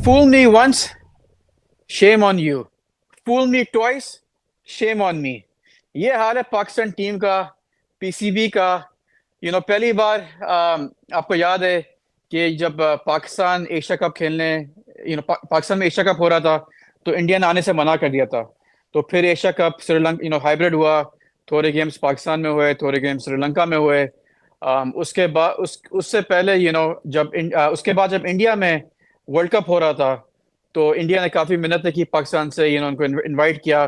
Fool me once, shame on you. Fool me twice, shame on me. ये हाल है Pakistan team का, PCB का। पहली बार आपको याद है कि जब पाकिस्तान एशिया कप खेलने, पाकिस्तान में एशिया कप हो रहा था, तो इंडिया ने आने से मना कर दिया था। तो फिर एशिया कप श्रीलंका हाइब्रिड हुआ। थोड़े गेम्स पाकिस्तान में हुए, थोड़े गेम्स श्रीलंका में हुए। उसके बाद उससे पहले उसके बाद जब इंडिया में वर्ल्ड कप हो रहा था, तो इंडिया ने काफी मिन्नतें की पाकिस्तान से, उनको इनवाइट किया।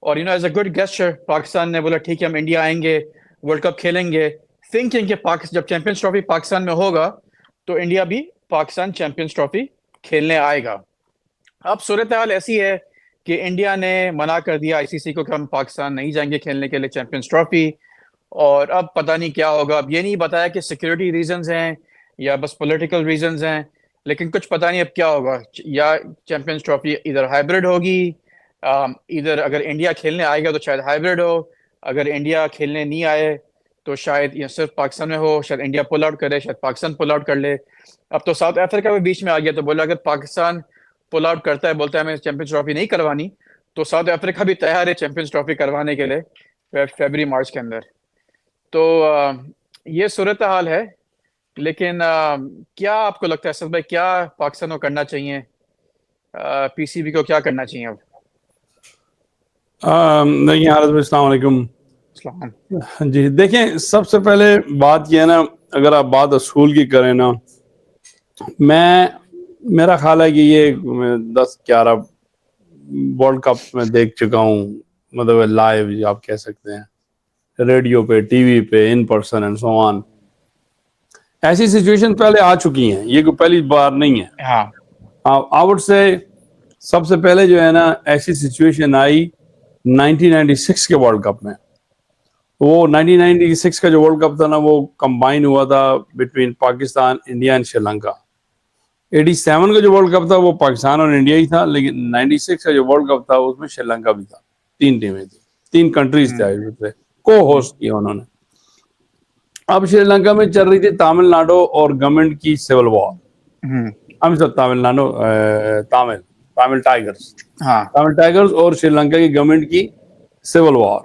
और as a good gesture Pakistan ने बोला ठीक है हम इंडिया आएंगे, वर्ल्ड कप खेलेंगे, थिंकिंग कि जब चैंपियंस ट्रॉफी पाकिस्तान में होगा तो इंडिया भी पाकिस्तान चैंपियंस ट्रॉफी खेलने आएगा। अब सूरत हाल ऐसी है कि इंडिया ने मना कर दिया आईसीसी को कि हम पाकिस्तान नहीं जाएंगे खेलने के लिए चैंपियंस ट्रॉफी। और अब पता नहीं क्या होगा। अब ये नहीं बताया कि सिक्योरिटी रीजंस हैं या बस पॉलिटिकल रीजंस हैं, लेकिन कुछ पता नहीं अब क्या होगा। या चैंपियंस ट्रॉफी इधर हाइब्रिड होगी, इधर अगर इंडिया खेलने आएगा तो शायद हाइब्रिड हो, अगर इंडिया खेलने नहीं आए तो शायद ये सिर्फ पाकिस्तान में हो, शायद इंडिया पुल आउट करे, शायद पाकिस्तान पुल आउट कर ले। अब तो साउथ अफ्रीका भी बीच में आ गया, तो बोला अगर पाकिस्तान पुल आउट करता है, बोलता है हमें चैंपियंस ट्रॉफी नहीं करवानी, तो साउथ अफ्रीका भी तैयार है चैंपियंस ट्रॉफी करवाने के लिए फरवरी मार्च के अंदर। तो ये सूरत हाल है। लेकिन क्या आपको लगता है असद भाई, क्या पाकिस्तान को करना चाहिए? पीसीबी को क्या करना चाहिए अब? देखिए हारत भाई, अस्सलाम वालेकुम। सलाम। जी देखें, सबसे पहले बात यह है ना, अगर आप बात असूल की करें ना, मेरा ख्याल है कि ये 10-11 वर्ल्ड कप में देख चुका हूँ, मतलब लाइव आप कह सकते हैं, रेडियो पे, टीवी पे, in person and so on. ऐसी सिचुएशन पहले आ चुकी हैं, ये कोई पहली बार नहीं है। हाँ। आई वुड से सबसे पहले जो है ना, ऐसी सिचुएशन आई 1996 के वर्ल्ड कप में। वो 1996 का जो वर्ल्ड कप था ना, वो कंबाइन हुआ था between Pakistan, India and Sri Lanka. 87 का जो वर्ल्ड कप था वो पाकिस्तान और इंडिया ही था, लेकिन 96 का जो वर्ल्ड कप था उसमें श्रीलंका भी था। 3 टीमें थी, 3 कंट्रीज थे, को होस्ट किया उन्होंने। अब श्रीलंका में चल रही थी तमिलनाडु और गवर्नमेंट की सिविल वॉर। हम सब तमिलनाडु, तमिल टाइगर्स, हाँ। तमिल टाइगर्स और श्रीलंका की गवर्नमेंट की सिविल वॉर।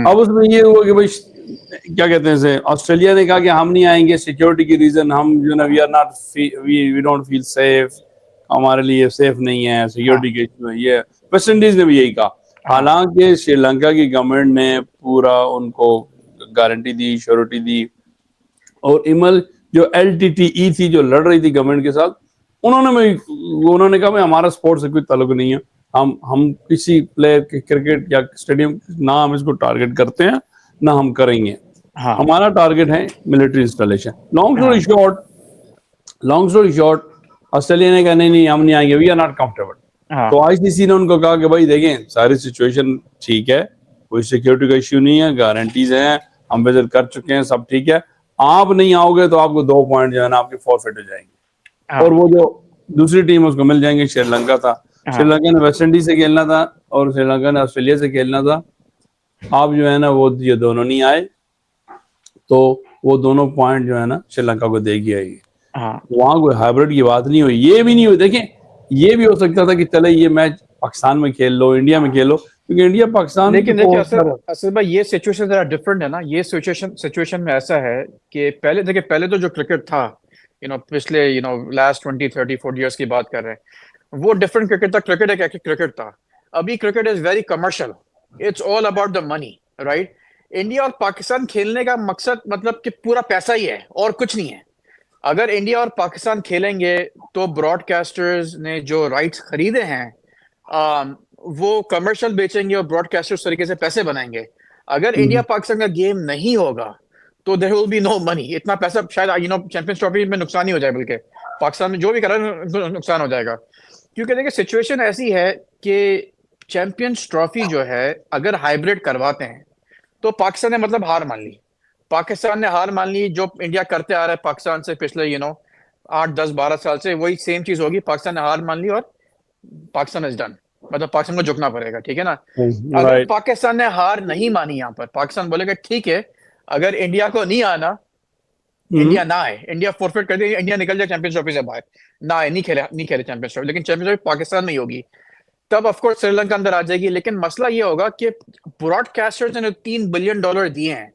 अब उसमें ये हुआ कि भाई क्या कहते हैं से, ऑस्ट्रेलिया ने कहा कि हम नहीं आएंगे, सिक्योरिटी की रीजन, हम जो ना we are not, we don't feel safe, हमारे लिए सेफ नहीं है, सिक्योरिटी के इशू है। ये वेस्ट इंडीज ने भी यही कहा। हालांकि श्रीलंका की गवर्नमेंट ने पूरा उनको गारंटी दी, श्योरिटी दी। और इमल जो LTTE थी, जो लड़ रही थी गवर्नमेंट के साथ, उन्होंने कहा भाई हमारा स्पोर्ट्स से कोई ताल्लुक नहीं है, हम किसी प्लेयर के क्रिकेट या स्टेडियम ना हम इसको टारगेट करते हैं, ना हम करेंगे। हमारा टारगेट है military installation. Long story short, Australia ने कहा नहीं हम नहीं आएंगे, वी आर नॉट कंफर्टेबल। तो आईसीसी ने उनको कहा कि भाई देखें, सारी सिचुएशन ठीक है, कोई सिक्योरिटी का इश्यू नहीं है, गारंटीज हैं, हम विजिट कर चुके हैं, सब ठीक है। आप नहीं आओगे तो आपको 2 पॉइंट जो है ना आपके फॉरफिट हो जाएंगे। और वो जो दूसरी टीम उसको मिल जाएंगे। श्रीलंका था, श्रीलंका ने वेस्ट इंडीज से खेलना था और श्रीलंका ने ऑस्ट्रेलिया से खेलना था। आप जो है ना वो ये दोनों नहीं आए, तो वो दोनों पॉइंट जो है ना श्रीलंका को देगी आएगी। वहां कोई हाइब्रिड की बात नहीं हुई, ये भी नहीं हुई। देखें, ये भी हो सकता था कि चले ये मैच पाकिस्तान में खेल लो, इंडिया में खेलो, क्योंकि इंडिया पाकिस्तान। लेकिन देखिए असद भाई, ये सिचुएशन जरा डिफरेंट है ना। ये सिचुएशन में ऐसा है कि पहले तो जो क्रिकेट था, पिछले लास्ट 20-30-40 इयर्स की बात कर रहे हैं, वो डिफरेंट क्रिकेट था। क्रिकेट एक क्रिकेट था। अभी cricket is very commercial, it's all about the money, right? India और पाकिस्तान खेलने का मकसद मतलब कि पूरा पैसा ही है और कुछ नहीं है। अगर इंडिया और पाकिस्तान खेलेंगे तो ब्रॉडकास्टर्स ने जो राइट्स खरीदे हैं, वो कमर्शियल बेचेंगे और ब्रॉडकास्टर उस तरीके से पैसे बनाएंगे। अगर इंडिया पाकिस्तान का गेम नहीं होगा तो there will be no money. इतना पैसा शायद चैंपियंस ट्रॉफी में नुकसान ही हो जाए, बल्कि पाकिस्तान में जो भी कर रहा है नुकसान हो जाएगा। क्योंकि देखिए सिचुएशन ऐसी है कि चैंपियंस ट्रॉफी जो है अगर हाइब्रिड करवाते हैं तो पाकिस्तान ने मतलब हार मान ली। पाकिस्तान ने हार मान ली। जो इंडिया करते आ रहा है पाकिस्तान से पिछले 8-10-12 साल से, वही सेम चीज होगी। पाकिस्तान ने हार मान ली और पाकिस्तान इज डन। मतलब पाकिस्तान को झुकना पड़ेगा, ठीक है ना? अगर पाकिस्तान ने हार नहीं मानी, यहाँ पर पाकिस्तान बोलेगा ठीक है, अगर इंडिया को नहीं आना इंडिया ना आए, इंडिया फोरफिट कर दे, इंडिया निकल जाए चैंपियंस ट्रॉफी से बाहर, ना आए, नहीं खेले चैंपियंस ट्रॉफी, लेकिन चैंपियंस ट्रॉफी पाकिस्तान में ही होगी, तब ऑफ कोर्स श्रीलंका अंदर आ जाएगी। लेकिन मसला ये होगा कि ब्रॉडकास्टर्स ने $3 बिलियन दिए हैं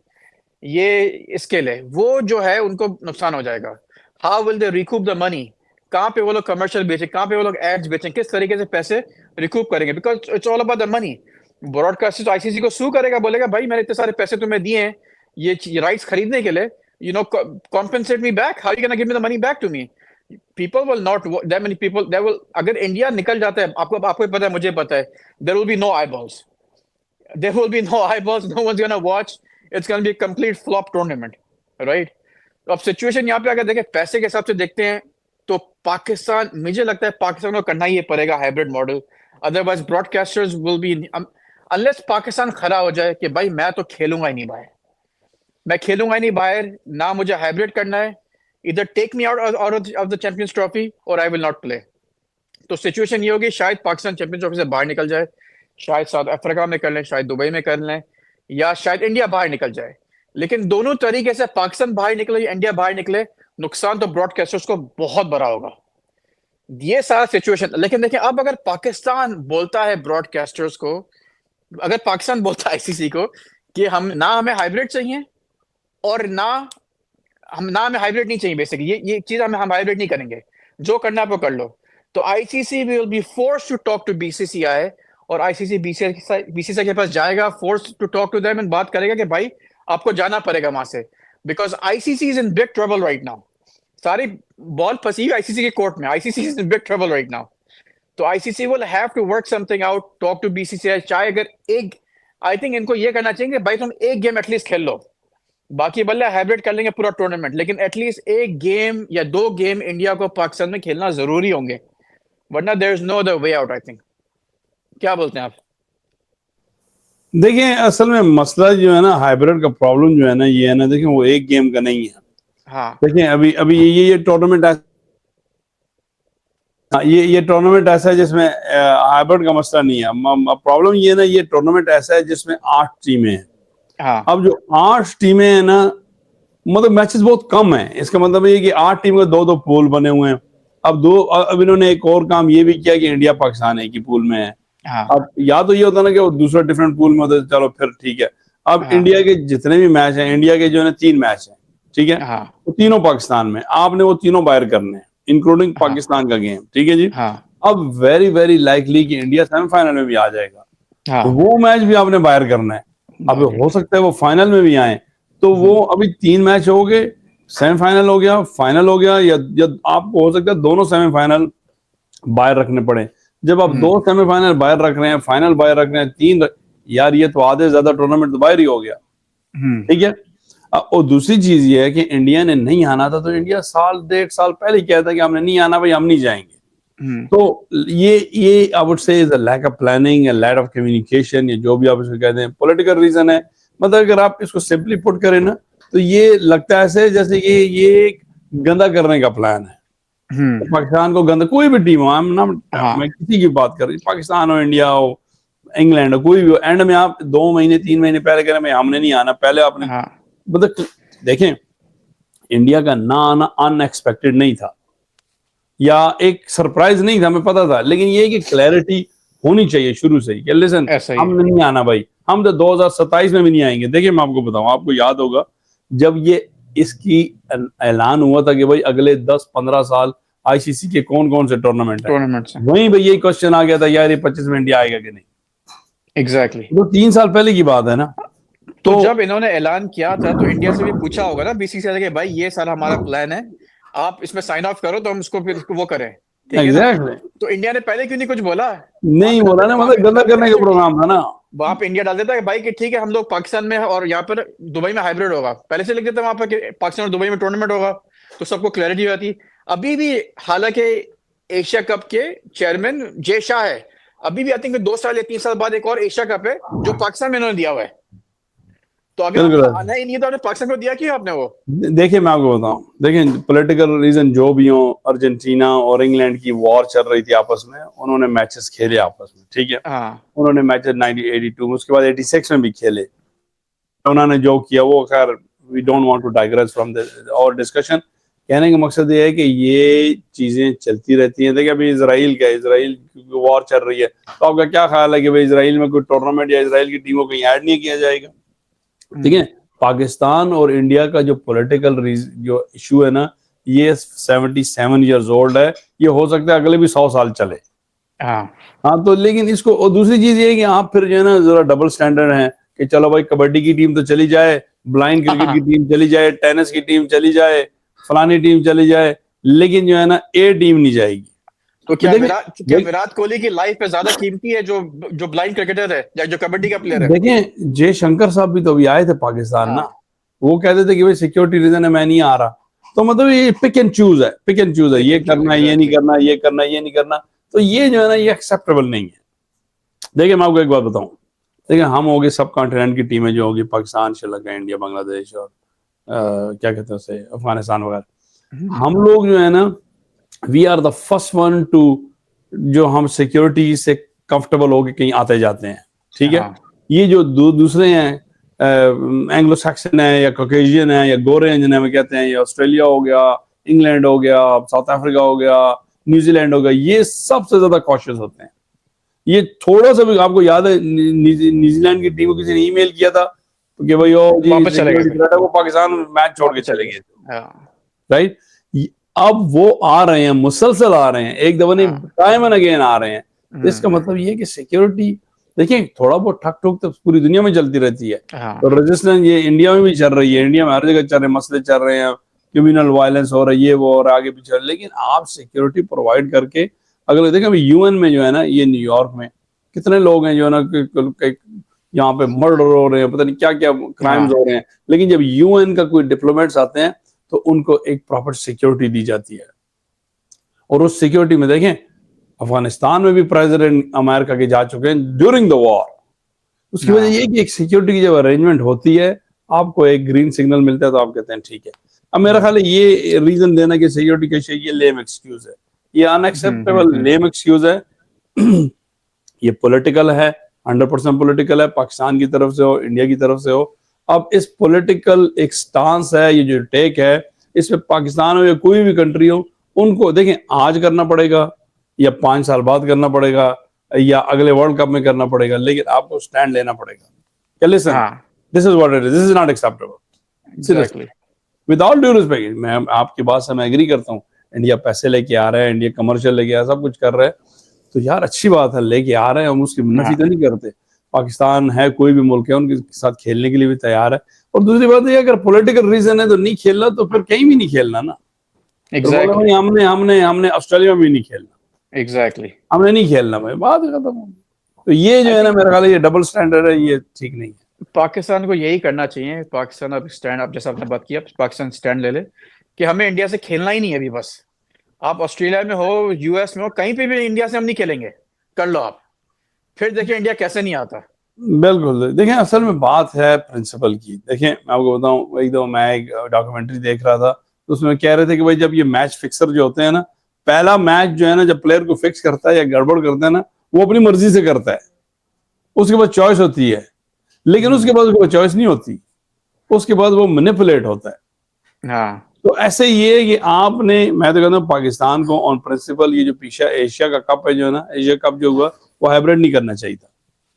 ये इसके लिए, वो जो है उनको नुकसान हो जाएगा। How will they recoup the money? कहाँ पे वो लोग कमर्शियल बेचें, कहाँ पे वो लोग एड्स बेचें, किस तरीके से पैसे रिकूप करेंगे? Because it's all about the money. Broadcaster तो आईसीसी को सू करेगा, बोलेगा भाई मैंने इतने सारे पैसे तुम्हें दिए हैं ये राइट्स खरीदने के लिए, compensate me back, how you can give me the money back to me? People will not, that many people that will, अगर इंडिया निकल जाता है, आपको पता है, मुझे पता है, there will be no eyeballs, there will be no eyeballs, no one's gonna watch, it's gonna be a complete flop tournament, right? तो अब सिचुएशन यहाँ पे अगर देखें, पैसे के हिसाब से देखते हैं, तो पाकिस्तान, मुझे लगता है पाकिस्तान को करना ही पड़ेगा hybrid model, otherwise broadcasters will be, unless Pakistan खड़ा हो जाए कि भाई मैं तो खेलूंगा ही नहीं बाहर, मैं खेलूंगा ही नहीं बाहर, ना मुझे हाइब्रिड करना है, इधर take me out of the champions trophy और आई विल नॉट प्ले। तो सिचुएशन ये होगी, शायद पाकिस्तान चैंपियंस ट्रॉफी से बाहर निकल जाए, शायद साउथ अफ्रीका में कर लें, शायद दुबई में कर लें, या शायद इंडिया बाहर निकल जाए। लेकिन दोनों तरीके से पाकिस्तान बाहर निकले या इंडिया बाहर निकले, नुकसान तो ब्रॉडकास्टर्स को बहुत बड़ा होगा, ये सारा सिचुएशन। लेकिन देखिए, अब अगर पाकिस्तान बोलता है ब्रॉडकास्टर्स को, अगर पाकिस्तान बोलता है आईसीसी को कि हम ना, हमें हाइब्रिड चाहिए और ना हमें हाइब्रिड नहीं चाहिए, बेसिकली ये चीज हम हाइब्रिड नहीं करेंगे, जो करना है वो कर लो, तो ICC will be force to talk to BCCI, और आईसीसी बीसीसीआई के पास जाएगा, force to talk to them, and बात करेगा कि भाई आपको जाना पड़ेगा वहां से, because ICC is in big trouble right now, सारी बॉल फंसी हुई आईसीसी के कोर्ट में, ICC is in big trouble right now. तो ICC will have to work something out, talk to BCCI, चाहे अगर एक, आई थिंक इनको ये करना चाहिए कि भाई तुम एक गेम एटलीस्ट खेल लो, बाकी बल्ले हाइब्रिड कर लेंगे पूरा टूर्नामेंट, लेकिन एटलीस्ट एक गेम या 2 गेम इंडिया को पाकिस्तान में खेलना जरूरी होंगे, वरना there is no other way out, I think. क्या बोलते हैं आप? देखिए, असल में मसला जो है ना, हाइब्रिड का प्रॉब्लम जो है ना, ये है ना, देखिए वो एक गेम का नहीं है। हाँ, देखिए अभी अभी ये टूर्नामेंट ये टूर्नामेंट ऐसा है जिसमें हाइब्रिड का मसला नहीं है। प्रॉब्लम ये ना, ये टूर्नामेंट ऐसा है जिसमें 8 टीमें हैं। हाँ, अब जो 8 टीमें हैं ना, मतलब मैचेस बहुत कम है, इसका मतलब ये कि 8 टीम के 2-2 पूल बने हुए हैं। अब इन्होंने एक और काम ये भी किया कि इंडिया पाकिस्तान एक ही पूल में है। हाँ, अब या तो ये होता ना कि वो दूसरा डिफरेंट पूल में होता, चलो फिर ठीक है। अब हाँ, इंडिया के जितने भी मैच हैं, इंडिया के जो है 3 मैच हैं, ठीक है, हाँ, वो तीनों पाकिस्तान में, आपने वो तीनों बाहर करने हैं, इंक्लूडिंग हाँ, पाकिस्तान का गेम, ठीक है जी। हाँ, अब वेरी वेरी लाइकली कि इंडिया सेमीफाइनल में भी आ जाएगा, हाँ, तो वो मैच भी आपने बाहर करना है। अब हो सकता है वो फाइनल में भी आए, तो वो अभी 3 मैच हो गए, सेमीफाइनल हो गया, फाइनल हो गया, या आपको हो सकता है दोनों सेमीफाइनल बाहर रखने पड़े। जब आप 2 सेमीफाइनल बाहर रख रहे हैं, फाइनल बाहर रख रहे हैं, 3, यार ये तो आधे ज्यादा टूर्नामेंट तो बाहर ही हो गया, ठीक है। और दूसरी चीज ये है कि इंडिया ने नहीं आना था, तो इंडिया 1.5 साल पहले कहता कि हमने नहीं आना भाई, हम नहीं जाएंगे। तो ये I would say is a lack of planning, a lack of communication, या जो भी आप इसको कहते हैं, पॉलिटिकल रीजन है। मतलब अगर आप इसको सिंपली पुट करें ना, तो ये लगता है ऐसे जैसे कि ये एक गंदा करने का प्लान है। तो पाकिस्तान को गंदा, कोई भी टीम हो, मैं किसी की बात कर रही, पाकिस्तान हो, इंडिया हो, इंग्लैंड हो, कोई भी हो, एंड में आप 2 महीने 3 महीने पहले कह रहे हैं हमने नहीं आना, पहले आपने, मतलब देखें, इंडिया का ना आना अनएक्सपेक्टेड नहीं था, या एक सरप्राइज नहीं था, हमें पता था, लेकिन ये कि क्लैरिटी होनी चाहिए शुरू से ही कि लिसन, हम नहीं आना भाई, हम तो 2027 में भी नहीं आएंगे। देखिए मैं आपको बताऊं, आपको याद होगा जब ये इसकी ऐलान हुआ था कि भाई अगले 10-15 साल आईसीसी के कौन कौन से टूर्नामेंट है, वहीं भाई यही क्वेश्चन आ गया था, यार ये 25 में इंडिया आएगा कि नहीं। एग्जैक्टली, तो 3 साल पहले की बात है ना। तो जब इन्होंने ऐलान किया था, तो इंडिया से भी पूछा होगा ना बीसीसीआई के, भाई ये सारा हमारा प्लान है, आप इसमें साइन ऑफ करो तो हम उसको फिर वो करें, ठीक है ना? तो इंडिया ने पहले क्यों नहीं कुछ बोला? नहीं बोला ना, मतलब गंदा करने का प्रोग्राम था ना। वहां पे इंडिया डाल देता है भाई कि ठीक है हम लोग पाकिस्तान में और यहाँ पर दुबई में हाइब्रिड होगा, पहले से लिख देता वहां पर कि पाकिस्तान और दुबई में टूर्नामेंट होगा, तो सबको क्लैरिटी हो जाती। अभी भी हालांकि एशिया कप के चेयरमैन जय शाह है, अभी भी आई थिंक 2 साल या 3 साल बाद एक और एशिया कप है जो पाकिस्तान में इन्होंने दिया हुआ है, तो अगर आना ही नहीं था आपने पाकिस्तान को दिया क्यों आपने वो? देखिए मैं आपको बताऊं, देखिए पॉलिटिकल रीजन जो भी हो, अर्जेंटीना और इंग्लैंड की वॉर चल रही थी आपस में, उन्होंने मैचेस खेले आपस में, ठीक है। उन्होंने मैचेस 1982 में, उसके बाद 86 में भी खेले। उन्होंने जो किया वो खैर we don't want to digress from our discussion. कहने का मकसद ये है कि ये चीजें चलती रहती हैं। देखिए अभी इसराइल वॉर चल रही है, तो आपका क्या ख्याल है कि भाई इसराइल में कोई टूर्नामेंट या इसराइल की टीमों को कहीं ऐड नहीं किया जाएगा? ठीक है, पाकिस्तान और इंडिया का जो पॉलिटिकल जो इशू है ना, ये 77 ईयर्स ओल्ड है, ये हो सकता है अगले भी 100 साल चले। हाँ तो लेकिन इसको, और दूसरी चीज ये है कि आप फिर जो है ना जरा डबल स्टैंडर्ड हैं कि चलो भाई कबड्डी की टीम तो चली जाए, ब्लाइंड क्रिकेट की टीम चली जाए, टेनिस की टीम चली जाए, फलानी टीम चली जाए, लेकिन जो है ना ए टीम नहीं जाएगी। तो क्या विराट कोहली की लाइफ पे ज्यादा कीमती है जो ब्लाइंड क्रिकेटर है या जो कबड्डी का प्लेयर है? देखें जयशंकर साहब भी तो अभी आए थे पाकिस्तान ना, वो कहते थे कि भाई सिक्योरिटी रीजन है मैं नहीं आ रहा। तो मतलब ये पिक एंड चूज है, ये करना है, ये नहीं करना, ये करना है, ये नहीं करना। तो ये जो है ना ये एक्सेप्टेबल नहीं है। देखिए मैं आपको एक बात बताऊं, देखिए हम हो गए सब कॉन्टिनेंट की टीमें जो होगी, पाकिस्तान, श्रीलंका, इंडिया, बांग्लादेश और क्या कहते हैं उसे, अफगानिस्तान वगैरह, हम लोग जो है ना we are the first one to, जो हम सिक्योरिटी से कंफर्टेबल होके कहीं आते जाते हैं। ठीक है, ये जो दूसरे हैं एंग्लो सैक्सन है या कॉकेशियन है या गोरे हैं जिन्हें हम कहते हैं, या ऑस्ट्रेलिया हो गया, इंग्लैंड हो गया, साउथ अफ्रीका हो गया, न्यूजीलैंड हो गया, ये सबसे ज्यादा कॉशियस होते हैं। ये थोड़ा सा भी, आपको याद है न्यूजीलैंड की टीम को किसी ने ईमेल किया था कि भाई वो पाकिस्तान मैच छोड़ के चले गए, राइट? अब वो आ रहे हैं, मुसलसल आ रहे हैं, एक दफा नहीं टाइम एंड अगेन आ रहे हैं। इसका मतलब ये है कि सिक्योरिटी, देखिए थोड़ा बहुत ठक ठुक तो पूरी दुनिया में चलती रहती है, तो रेजिस्टेंस ये इंडिया में भी चल रही है, इंडिया में हर जगह चल रहे हैं, मसले चल रहे हैं, क्रिमिनल वायलेंस हो रहा है, ये वो और आगे पीछे। लेकिन आप सिक्योरिटी प्रोवाइड करके, अगर देखें अभी यूएन में जो है ना, ये न्यूयॉर्क में कितने लोग हैं जो है ना यहाँ पे मर्डर हो रहे हैं, पता नहीं क्या क्या क्राइम्स हो रहे हैं, लेकिन जब यूएन का कोई डिप्लोमेट्स आते हैं तो उनको एक प्रॉपर सिक्योरिटी दी जाती है। और उस सिक्योरिटी में देखें अफगानिस्तान में भी प्रेसिडेंट अमेरिका के जा चुके हैं ड्यूरिंग द वॉर। उसकी वजह ये कि एक सिक्योरिटी की जब अरेंजमेंट होती है, आपको एक ग्रीन सिग्नल मिलता है तो आप कहते हैं ठीक है। अब मेरा ख्याल है ये रीजन देना कि सिक्योरिटी कैसे, ये लेम एक्सक्यूज है, ये अनएक्सेप्टेबल लेम एक्सक्यूज है। ये पॉलिटिकल है, 100% पॉलिटिकल है, पाकिस्तान की तरफ से हो, इंडिया की तरफ से हो। अब इस पॉलिटिकल एक स्टांस है, ये जो टेक है, इसमें पाकिस्तान हो या कोई भी कंट्री हो, उनको देखें आज करना पड़ेगा या 5 साल बाद करना पड़ेगा या अगले वर्ल्ड कप में करना पड़ेगा, लेकिन आपको स्टैंड लेना पड़ेगा। Listen, this is what it is, this is not acceptable. Seriously, without due respect, मैं आपकी बात से मैं एग्री करता हूँ, इंडिया पैसे लेके आ रहा है, इंडिया कमर्शियल लेके आ रहा है, सब कुछ कर रहा है, तो यार अच्छी बात है, लेके आ रहे हैं, हम उसकी नफी तो नहीं करते। पाकिस्तान है, कोई भी मुल्क है, उनके साथ खेलने के लिए भी तैयार है। और दूसरी बात है, अगर पॉलिटिकल रीजन है तो नहीं खेलना, तो फिर कहीं भी नहीं खेलना ना। Exactly. हमने ऑस्ट्रेलिया में भी नहीं खेलना, एग्जैक्टली हमने नहीं खेलना भाई, बात खत्म हो। तो ये जो है ना, मेरा ख्याल है ये डबल स्टैंडर्ड है, ये ठीक नहीं है। पाकिस्तान को यही करना चाहिए। पाकिस्तान अब स्टैंड, अब जैसा आपने बात किया, पाकिस्तान स्टैंड ले ले कि हमें इंडिया से खेलना ही नहीं है अभी, बस आप ऑस्ट्रेलिया में हो, यूएस में हो, कहीं पे भी इंडिया से हम नहीं खेलेंगे, कर लो आप, फिर देखिए इंडिया कैसे नहीं आता। बिल्कुल, देखें असल में बात है प्रिंसिपल की। देखें मैं आपको बताऊं, एकदम मैं एक डॉक्यूमेंट्री देख रहा था, तो उसमें कह रहे थे कि भाई जब ये मैच फिक्सर जो होते हैं ना, पहला मैच जो है ना, जब प्लेयर को फिक्स करता है या गड़बड़ करता है ना, वो अपनी मर्जी से करता है, उसके बाद चॉइस होती है, लेकिन उसके बाद उसके बाद चॉइस नहीं होती, उसके बाद वो मैनिपुलेट होता है। हाँ, तो ऐसे ये है कि आपने, मैं तो कहता हूँ पाकिस्तान को ऑन प्रिंसिपल, ये जो पीछे एशिया का कप है जो है ना, एशिया कप जो हुआ, वो हाइब्रिड नहीं करना चाहिए था।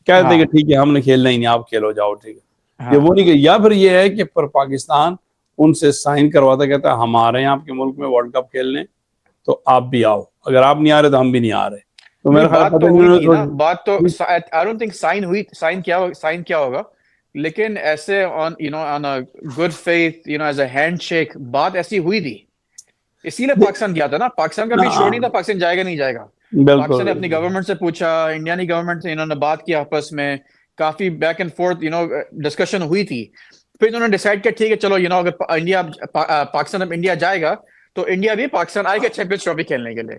कहते हैं कि ठीक है हमने खेलना ही नहीं, आप खेलो जाओ, ठीक है, ये वो नहीं। या फिर ये है कि पर पाकिस्तान उनसे साइन करवाता, कहता है हम आ रहे हैं आपके मुल्क में वर्ल्ड कप खेलने, तो आप भी आओ, अगर आप नहीं आ रहे तो हम भी नहीं आ रहे। तो मेरा ख्याल बात तो आई डोंट थिंक साइन हुई, साइन क्या होगा, लेकिन ऐसे on on a good faith, as a handshake, बात ऐसी हुई थी, इसीलिए पाकिस्तान गया था ना। पाकिस्तान का भी श्योर नहीं था पाकिस्तान जाएगा नहीं जाएगा। पाकिस्तान ने अपनी गवर्नमेंट से पूछा, इंडियन गवर्नमेंट से इन्होंने बात की, आपस में काफी बैक एंड फोर्थ डिस्कशन हुई थी, फिर इन्होंने डिसाइड किया ठीक है चलो, अगर इंडिया पाकिस्तान अब इंडिया जाएगा तो इंडिया भी पाकिस्तान आएगा चैंपियंस ट्रॉफी खेलने के लिए।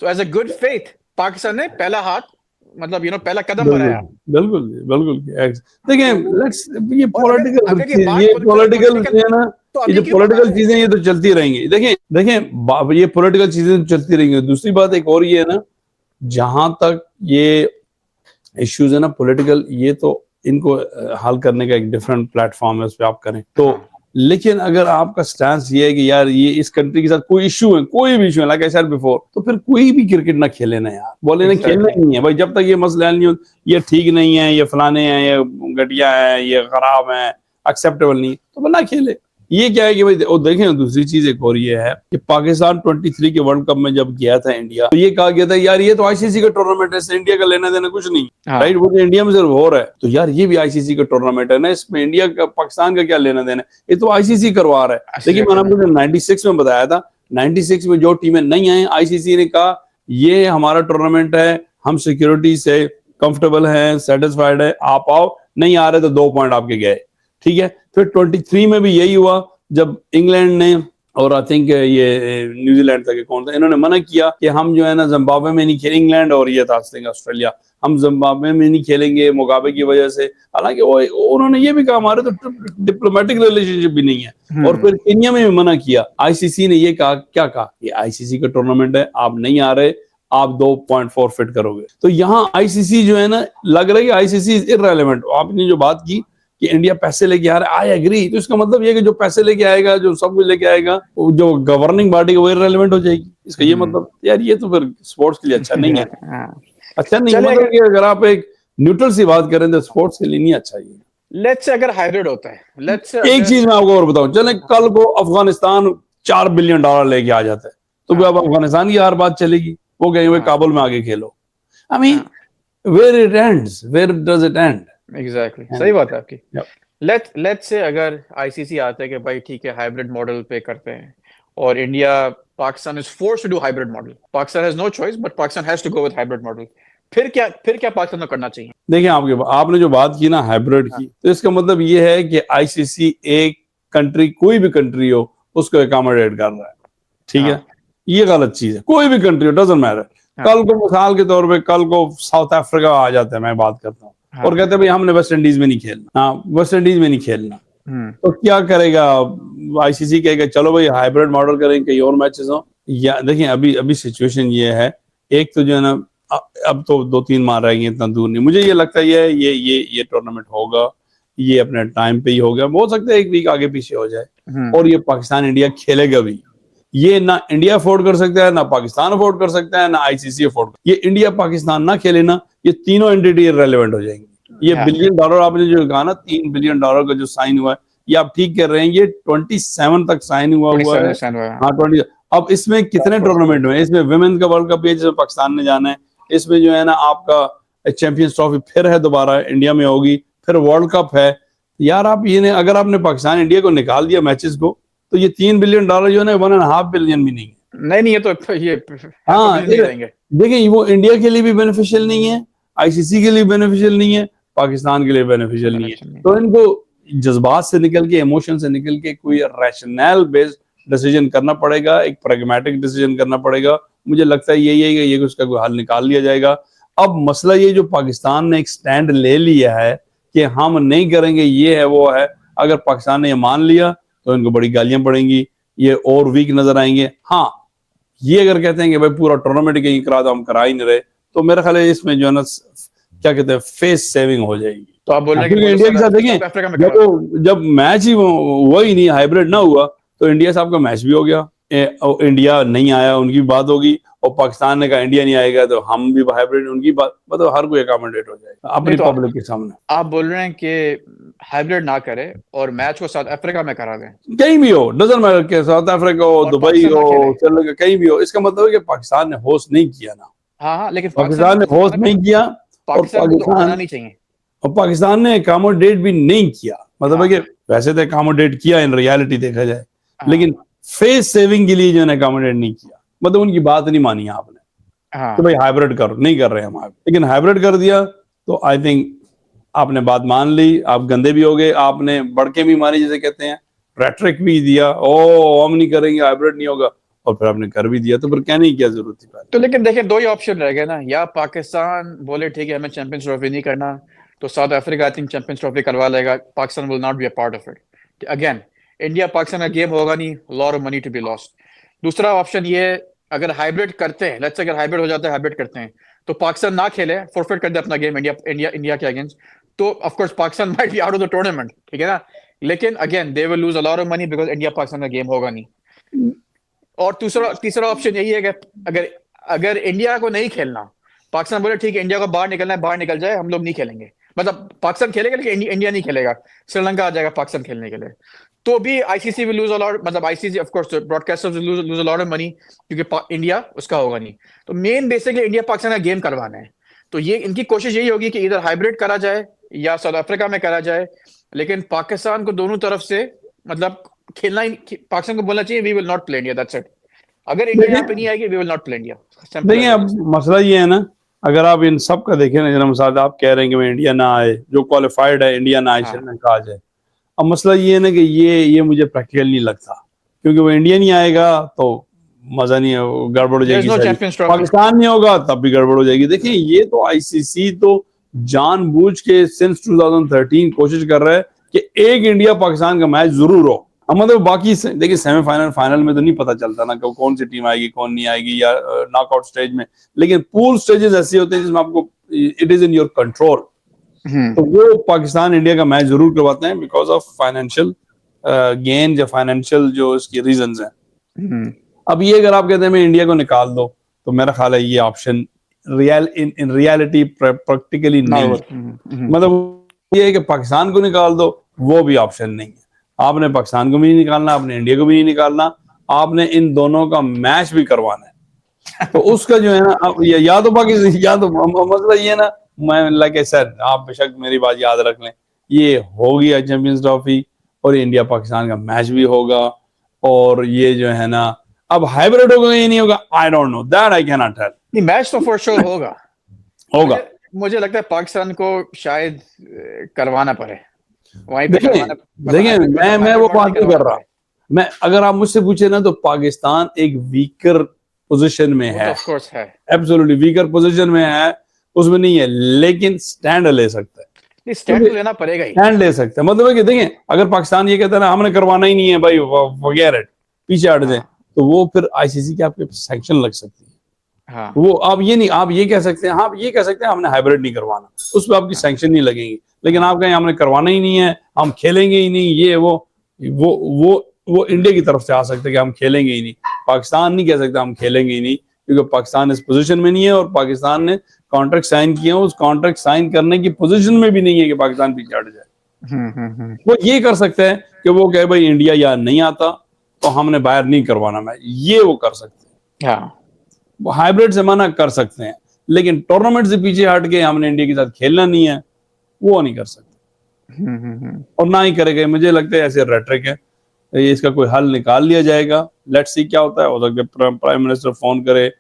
तो as a good faith Pakistan ने पहला हाथ, मतलब पहला कदम बढ़ाया। बिल्कुल बिल्कुल। देखिए लेट्स, ये पॉलिटिकल है ना, ये जो पॉलिटिकल चीजें ये तो चलती रहेंगी। देखिए ये पॉलिटिकल चीजें तो चलती रहेंगी। दूसरी बात एक और ये है ना, जहां तक ये इश्यूज है ना पॉलिटिकल, ये तो इनको हल करने का एक डिफरेंट प्लेटफॉर्म है, उस पर आप करें। तो लेकिन अगर आपका स्टैंस ये है कि यार ये इस कंट्री के साथ कोई इश्यू है, कोई भी इश्यू है, लाइक आई सेड बिफोर, तो फिर कोई भी क्रिकेट ना खेले ना यार, बोले ना खेलना Exactly. ही नहीं है भाई, जब तक ये मसले हल नहीं हो, ये ठीक नहीं है, ये फलाने हैं, ये घटिया है, ये खराब है, एक्सेप्टेबल नहीं, तो ना खेले। ये क्या है कि भाई, और देखें दूसरी चीज एक और ये है कि पाकिस्तान 23 के वर्ल्ड कप में जब गया था इंडिया, तो ये कहा गया था यार ये तो आईसीसी का टूर्नामेंट है, इससे इंडिया का लेना देना कुछ नहीं, हाँ। राइट, वो तो इंडिया में सिर्फ हो रहा है, तो यार ये भी आईसीसी का टूर्नामेंट है ना, इसमें इंडिया का पाकिस्तान का क्या लेना देना, ये तो आईसीसी करवा रहा है। लेकिन मैंने आपको 96 में बताया था, 96 में जो टीमें नहीं आई, आईसीसी ने कहा ये हमारा टूर्नामेंट है, हम सिक्योरिटी से कंफर्टेबल हैं, सेटिस्फाइड है, आप आओ, नहीं आ रहे तो 2 पॉइंट आपके गए, ठीक है। फिर 23 में भी यही हुआ, जब इंग्लैंड ने और आई थिंक ये न्यूजीलैंड था कि कौन था, इन्होंने मना किया कि हम जो है ना जिम्बाब्वे में नहीं खेलेंगे, इंग्लैंड और ये था ऑस्ट्रेलिया, हम जिम्बाब्वे में नहीं खेलेंगे मुगाबे की वजह से। हालांकि वो उन्होंने ये भी कहा हमारे तो डिप्लोमेटिक रिलेशनशिप भी नहीं है। और फिर केन्या में भी मना किया, आईसीसी ने ये कहा, क्या कहा, ये आईसीसी का टूर्नामेंट है, आप नहीं आ रहे, आप 2 पॉइंट फॉरफिट करोगे। तो यहाँ आईसीसी जो है ना, लग रहा है कि आईसीसी इज इररेलेवेंट। आपने जो बात की कि इंडिया पैसे लेके आ रहा है, आई एग्री, तो इसका मतलब ये कि जो पैसे लेके आएगा, जो सब कुछ लेके आएगा, जो गवर्निंग बॉडी वो इररेलेवेंट हो जाएगी। इसका ये मतलब यार ये तो फिर स्पोर्ट्स के लिए अच्छा नहीं है। अच्छा नहीं, मतलब कि अगर आप एक न्यूट्रल सी बात करें तो स्पोर्ट्स के लिए नहीं अच्छा ये। लेट्स से अगर हाइब्रिड होता है, लेट्स से एक चीज मैं आपको और बताऊं, चले कल को अफगानिस्तान $4 बिलियन लेके आ जाता है, तो अब अफगानिस्तान की हर बात चलेगी, वो कहेंगे भाई काबुल में आगे खेलो। I mean where it ends, where does it end? Exactly, सही बात है आपकी। लेट्स से अगर आईसीसी आता है कि भाई ठीक है हाइब्रिड मॉडल पे करते हैं, और India, Pakistan is forced to do hybrid model, Pakistan has no choice but Pakistan has to go with hybrid model, फिर क्या पाकिस्तान को करना चाहिए? देखिए आपने जो बात की ना हाइब्रिड की, तो इसका मतलब ये है कि आईसीसी एक कंट्री, कोई भी कंट्री हो, उसको अकोमोडेट कर रहा है, ठीक है। ये गलत चीज है, कोई भी कंट्री हो, डजंट मैटर। कल को मिसाल के तौर पे कल को साउथ अफ्रीका आ जाता है, मैं बात करता हूँ, और कहते हैं भाई हमने वेस्ट इंडीज में नहीं खेलना, हाँ वेस्ट इंडीज में नहीं खेलना, तो क्या करेगा आईसीसी? कहेगा चलो भाई हाइब्रिड मॉडल करेंगे, कई और मैचेस हो। या देखिए अभी सिचुएशन ये है, एक तो जो है ना, अब तो 2-3 माह रहेंगे, इतना दूर नहीं, मुझे ये लगता है ये टूर्नामेंट होगा, ये अपने टाइम पे ही होगा, हो सकता है 1 वीक आगे पीछे हो जाए, और ये पाकिस्तान इंडिया खेलेगा भी। ये ना इंडिया अफोर्ड कर सकता है, ना पाकिस्तान अफोर्ड कर सकता है, ना आईसीसी अफोर्ड। ये इंडिया पाकिस्तान ना खेले ना, ये तीनों एंटिटी इररिलेवेंट हो जाएंगी। ये $1 बिलियन आपने जो कहा ना, $3 बिलियन का जो साइन हुआ है, ये आप ठीक कर रहे हैं, ये 27 तक साइन हुआ है। हाँ 20। अब इसमें कितने टूर्नामेंट हुए? इसमें वुमेन्स का वर्ल्ड कप है जिसमें पाकिस्तान ने जाना है, इसमें जो है ना आपका चैंपियंस ट्रॉफी फिर है, दोबारा इंडिया में होगी, फिर वर्ल्ड कप है। यार आप ये अगर आपने पाकिस्तान इंडिया को निकाल दिया मैचेस को, तो ये $3 बिलियन जो है 1.5 बिलियन भी नहीं है। नहीं, ये तो ये हाँ देखिए, वो इंडिया के लिए भी बेनिफिशियल नहीं है, आईसीसी के लिए बेनिफिशियल नहीं है, पाकिस्तान के लिए बेनिफिशियल नहीं है। तो इनको जज्बात से निकल के, इमोशन से निकल के कोई रैशनल बेस्ड डिसीजन करना पड़ेगा, एक प्रैग्मेटिक डिसीजन करना पड़ेगा। मुझे लगता है यही है कि ये उसका कोई हल निकाल लिया जाएगा। अब मसला ये जो पाकिस्तान ने एक स्टैंड ले लिया है कि हम नहीं करेंगे, ये है वो है, अगर पाकिस्तान ने ये मान लिया तो इनको बड़ी गालियां पड़ेंगी, ये और वीक नजर आएंगे। हाँ, ये अगर कहते हैं कि भाई पूरा टूर्नामेंट कहीं करा दो, हम करा ही नहीं रहे, तो मेरा ख्याल है इसमें जो है ना, क्या कहते हैं, फेस सेविंग हो जाएगी। तो आप बोल रहे हैं कि इंडिया के साथ देखें, जब मैच ही हुआ ही नहीं, हाइब्रिड ना हुआ, तो इंडिया साहब का मैच भी हो गया, इंडिया नहीं आया, उनकी बात होगी, और पाकिस्तान ने कहा इंडिया नहीं आएगा तो हम भी हाइब्रिड, उनकी बात, मतलब हर कोई अकोमोडेट हो जाएगा अपनी पब्लिक के सामने। आप बोल रहे हैं कि हाइब्रिड ना करे और मैच को साउथ अफ्रीका में करा दें, कहीं भी हो, डजंट मैटर के साउथ अफ्रीका हो, दुबई हो, श्रीलंका, कहीं भी हो। इसका मतलब है कि पाकिस्तान ने होस्ट नहीं किया ना। हाँ, लेकिन पाकिस्तान ने होस्ट नहीं किया, और पाकिस्तान ने अकोमोडेट भी नहीं किया। मतलब है कि वैसे तो अकोमोडेट किया इन रियलिटी देखा जाए, लेकिन फेस सेविंग के लिए जो है अकोमोडेट नहीं किया, मतलब उनकी बात नहीं मानी आपने तो भाई हाइब्रिड करो, नहीं कर रहे हम, लेकिन हाइब्रिड कर दिया तो आई थिंक आपने बात मान ली, आप गंदे भी हो गए, आपने बड़के भी मारी जिसे कहते हैं, रेट्रिक भी दिया, ओ हम नहीं करेंगे, हाइब्रिड नहीं होगा, और फिर आपने कर भी दिया, तो फिर कहने की क्या जरूरत थी पहले? तो लेकिन देखिए 2 ही ऑप्शन रह गए ना, या पाकिस्तान बोले ठीक है हमें चैंपियंस ट्रॉफी नहीं करना, तो South Africa I think champions trophy करवा लेगा, Pakistan will not be a part of it. Again India Pakistan का गेम होगा नहीं, lot of money to be lost. दूसरा ऑप्शन ये, अगर हाइब्रिड करते हैं, लेट्स से अगर हाइब्रिड हो जाता है, हाइब्रिड करते हैं, तो पाकिस्तान ना खेले, फॉरफिट कर दे अपना गेम इंडिया के अगेंस्ट, तो of course Pakistan might be out of the tournament, ठीक है ना। लेकिन again they will lose a lot of money because India Pakistan का गेम होगा नहीं। और तीसरा ऑप्शन यही है कि अगर अगर इंडिया को नहीं खेलना, पाकिस्तान बोले ठीक है इंडिया को बाहर निकलना है, बाहर निकल जाए, हम लोग नहीं खेलेंगे, मतलब पाकिस्तान खेलेगा लेकिन इंडिया नहीं खेलेगा, श्रीलंका आ जाएगा पाकिस्तान खेलने के लिए, तो भी ICC will lose a lot, मतलब ICC of course broadcasters will lose a lot of money, क्योंकि इंडिया उसका होगा नहीं। तो मेन बेसिकली इंडिया पाकिस्तान का गेम करवाना है, तो ये इनकी कोशिश यही होगी कि इधर हाइब्रिड करा जाए या साउथ अफ्रीका में करा जाए, लेकिन पाकिस्तान को दोनों तरफ से मतलब खेलना ही, पाकिस्तान को बोलना चाहिए we will not play India, that's it. अगर इंडिया यहाँ पे नहीं देखिए आएगी we will not play India, simple देखिए एज इट अब इज। मसला ये है ना, अगर आप इन सब का देखें ना, जनाब साहब आप कह रहे हैं कि मैं इंडिया ना आए, जो क्वालिफाइड है इंडिया ना आए, हाँ, श्रीलंका आ जाए। अब मसला ये है ना कि ये मुझे प्रैक्टिकल नहीं लगता, क्योंकि वो इंडिया नहीं आएगा तो मजा नहीं है, वो गड़बड़ हो देयर इज जाएगी नो सारी। Champions Trophy. पाकिस्तान नहीं होगा तब भी गड़बड़ हो जाएगी। देखिए ये तो आईसीसी तो जानबूझ के सिंस 2013 कोशिश कर रहा है कि एक इंडिया पाकिस्तान का मैच जरूर हो। अब मतलब बाकी देखिए सेमीफाइनल फाइनल में तो नहीं पता चलता ना कि कौन सी टीम आएगी कौन नहीं आएगी, या नॉकआउट स्टेज में, लेकिन पूल स्टेजेस ऐसे होते हैं जिसमें आपको it is in your control, तो वो पाकिस्तान इंडिया का मैच जरूर करवाते हैं बिकॉज ऑफ फाइनेंशियल गेन या फाइनेंशियल जो इसकी रीजंस हैं। अब ये अगर आप कहते हैं मैं इंडिया को निकाल दो, तो मेरा ख्याल है ये ऑप्शन इन रियलिटी प्रैक्टिकली नहीं है। मतलब ये है कि पाकिस्तान को निकाल दो, वो भी ऑप्शन नहीं है। आपने पाकिस्तान को भी नहीं निकालना, आपने इंडिया को भी नहीं निकालना, आपने इन दोनों का मैच भी करवाना है। तो उसका जो है ना, अब या तो पाकिस्तान, या तो मतलब ये ना, मैं लाइक आई सेड, आप बेशक मेरी बात याद रख लें, ये होगी चैंपियंस ट्रॉफी और इंडिया पाकिस्तान का मैच भी होगा, और ये जो है ना, अब हाइब्रिड होगा या नहीं होगा, I don't know, that I can not tell. नहीं, मैच तो फॉर श्योर होगा। होगा। मुझे मुझे लगता है पाकिस्तान को शायद करवाना पड़े, वहीं पे देखिए करवाना, मतलब देखिए हाइब्रिड, मैं मतलब मैं हाइब्रिड वो मॉडल बात ही नहीं कर करवाना रहा। पड़े। मैं, अगर आप मुझसे पूछे ना, तो पाकिस्तान एक वीकर पोजीशन में वो तो है, ऑफ कोर्स है। एब्सोल्युटली वीकर पोजीशन में है, उसमें नहीं है, लेकिन स्टैंड ले सकता है। नहीं, स्टैंड क्योंकि तो लेना पड़ेगा ही। स्टैंड ले सकते हैं, मतलब है कि देखिए अगर पाकिस्तान ये कहता है ना हमने करवाना ही नहीं है भाई, वगैरह पीछे हट जाए, हाँ तो वो फिर आईसीसी के आपके सैंक्शन लग सकती है। हाँ वो आप ये नहीं, आप ये कह सकते हैं, हाँ आप ये कह सकते हैं हमने हाइब्रिड नहीं करवाना, उस पर आपकी हाँ सैंक्शन नहीं लगेंगी। लेकिन हाँ आप कहें हमने करवाना ही नहीं है, हम खेलेंगे ही नहीं, ये वो वो वो इंडिया की तरफ से आ सकते हैं कि हम खेलेंगे ही नहीं। पाकिस्तान नहीं कह सकता हम खेलेंगे ही नहीं, क्योंकि पाकिस्तान इस पोजीशन में नहीं है, और पाकिस्तान ने कॉन्ट्रैक्ट साइन किया, उस कॉन्ट्रैक्ट साइन करने की पोजीशन में भी नहीं है कि पाकिस्तान पीछे हट जाए। वो ये कर सकते हैं कि वो कहे भाई इंडिया यार नहीं आता तो हमने बाहर नहीं करवाना मैच, ये वो कर सकते हैं। हाँ। वो हाइब्रिड से मना कर सकते हैं, लेकिन टूर्नामेंट से पीछे हट के हमने इंडिया के साथ खेलना नहीं है, वो नहीं कर सकते, और ना ही करेगा। मुझे लगता है ऐसे रेटरिक है, ये इसका कोई हल निकाल लिया जाएगा। लेट्स सी क्या होता है, हो सकता है प्राइम मिनिस्टर फोन करे,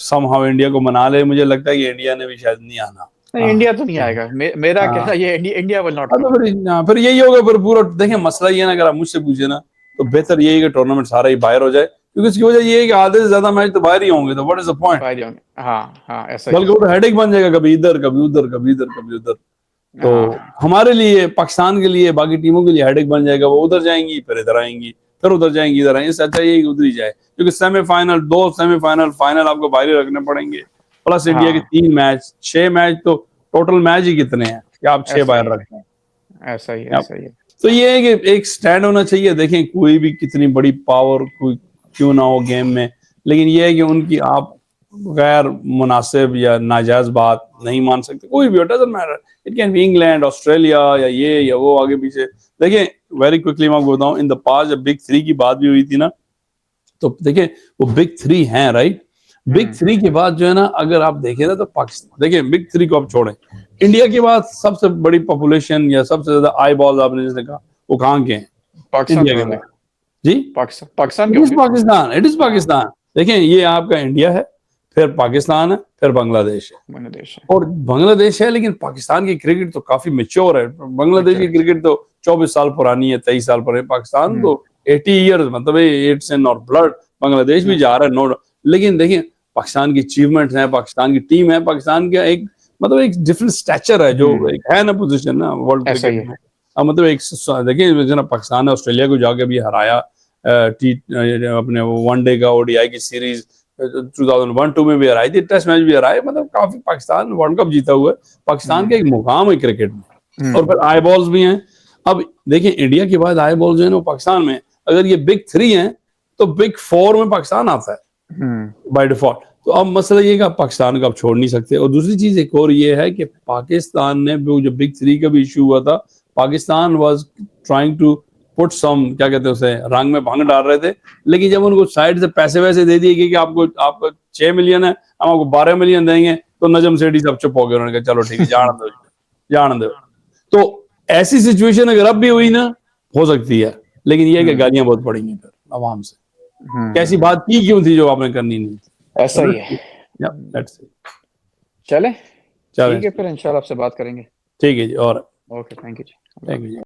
समहाउ इंडिया को मना ले। मुझे लगता है कि इंडिया ने भी शायद नहीं आना। नहीं, हाँ इंडिया तो नहीं आएगा, मेरा हाँ कहना ये इंडिया विल नॉट हाँ, तो कम। फिर यही होगा। फिर पूरा देखिए मसला ये है ना, अगर आप मुझसे पूछे ना, तो बेहतर यही है कि टूर्नामेंट सारा ही बाहर हो जाए, क्योंकि इसकी वजह ये है कि आधे से ज्यादा मैच तो बाहर ही होंगे, तो व्हाट इज द पॉइंट। बाहर होंगे, हाँ हाँ, ऐसा ही बल्कि है। वो तो हेडेक बन जाएगा, कभी इधर कभी उधर, कभी इधर कभी उधर। तो हाँ हमारे लिए, पाकिस्तान के लिए, बाकी टीमों के लिए हेडेक बन जाएगा। वो उधर जाएंगी फिर इधर आएंगी, फिर उधर जाएंगी इधर आएंगी। इससे अच्छा ये उधर ही जाए, क्योंकि सेमीफाइनल, 2 सेमीफाइनल, फाइनल आपको बाहर ही रखने पड़ेंगे, प्लस इंडिया के हाँ, 3 मैच, 6 मैच, तो टोटल मैच ही कितने हैं कि आप 6 ऐसा ही बाहर है, रखते हैं। ऐसा ही है, आप- ऐसा ही है। तो ये है कि एक स्टैंड होना चाहिए। देखें कोई भी कितनी बड़ी पावर कोई क्यों ना हो गेम में, लेकिन ये है कि उनकी आप गैर मुनासिब या नाजायज बात नहीं मान सकते। कोई भी, doesn't matter, it can be England, Australia, या ये या वो, आगे पीछे। देखिए वेरी क्विकली मैं आपको बताऊं, इन द पास्ट जब बिग 3 की बात भी हुई थी ना, तो देखिए वो बिग 3 हैं, राइट। बिग 3 के बाद जो है ना, अगर आप देखें ना, तो पाकिस्तान, देखिए बिग 3 को आप छोड़ें, इंडिया के बाद सबसे बड़ी पॉपुलेशन या सबसे ज्यादा आई बॉल आपने जिसने कहा, वो कहाँ के हैं? पाकिस्तान इंडिया के के होंगे, बाद। जी, पाकिस्तान के इट इज होंगे। पाकिस्तान, इट इज हाँ, पाकिस्तान। देखें ये आपका इंडिया है, फिर पाकिस्तान है, फिर बांग्लादेश है, बांग्लादेश है। और बांग्लादेश है, लेकिन पाकिस्तान की क्रिकेट तो काफी मेच्योर है। बांग्लादेश की मेच्योर। क्रिकेट तो 24 साल पुरानी है, 23 साल पुरानी। पाकिस्तान तो 80 ईयर्स, मतलब इट्स इन और ब्लड। बांग्लादेश भी जा रहा है, नो। लेकिन देखिए पाकिस्तान की अचीवमेंट्स हैं, पाकिस्तान की टीम है, पाकिस्तान का एक, मतलब एक डिफरेंट स्टैचर है, जो एक है ना पोजीशन ना वर्ल्ड ऐसा ही क्रिकेट है। में। मतलब एक, देखिए जना पाकिस्तान ने ऑस्ट्रेलिया को जाके भी हराया, टी अपने वनडे का ओडीआई की सीरीज 2001-2 में भी हराई थी, टेस्ट मैच भी हराए। मतलब काफी पाकिस्तान वर्ल्ड कप जीता हुआ है, पाकिस्तान का एक मुकाम है क्रिकेट में, और फिर आई बॉल्स भी हैं। अब देखिए इंडिया के बाद आई बॉल जो है ना पाकिस्तान में, अगर ये बिग 3 हैं तो बिग 4 में पाकिस्तान आता है बाय डिफॉल्ट। तो अब मसला ये कि आप पाकिस्तान को आप छोड़ नहीं सकते। और दूसरी चीज एक और ये है कि पाकिस्तान ने जो बिग 3 का भी इशू हुआ था, Pakistan was trying to put some, क्या कहते हैं उसे, रंग में भंग डाल रहे थे। लेकिन जब उनको साइड से पैसे वैसे दे दिए कि आपको 6 मिलियन है, हम आपको 12 मिलियन देंगे, तो नजम सेठी सब चुप हो गए। उन्होंने कहा चलो ठीक है, जान दो जान दो। तो ऐसी सिचुएशन अगर अब भी हुई ना, हो सकती है। लेकिन ये है कि गालियां बहुत पड़ेंगी फिर आवाम से, कैसी बात की क्यों थी जो आपने करनी नहीं थी। ऐसा ही है। चले, चलें, ठीक है, फिर इंशाल्लाह आपसे बात करेंगे। ठीक है जी। और ओके, थैंक यू जी। Thank you.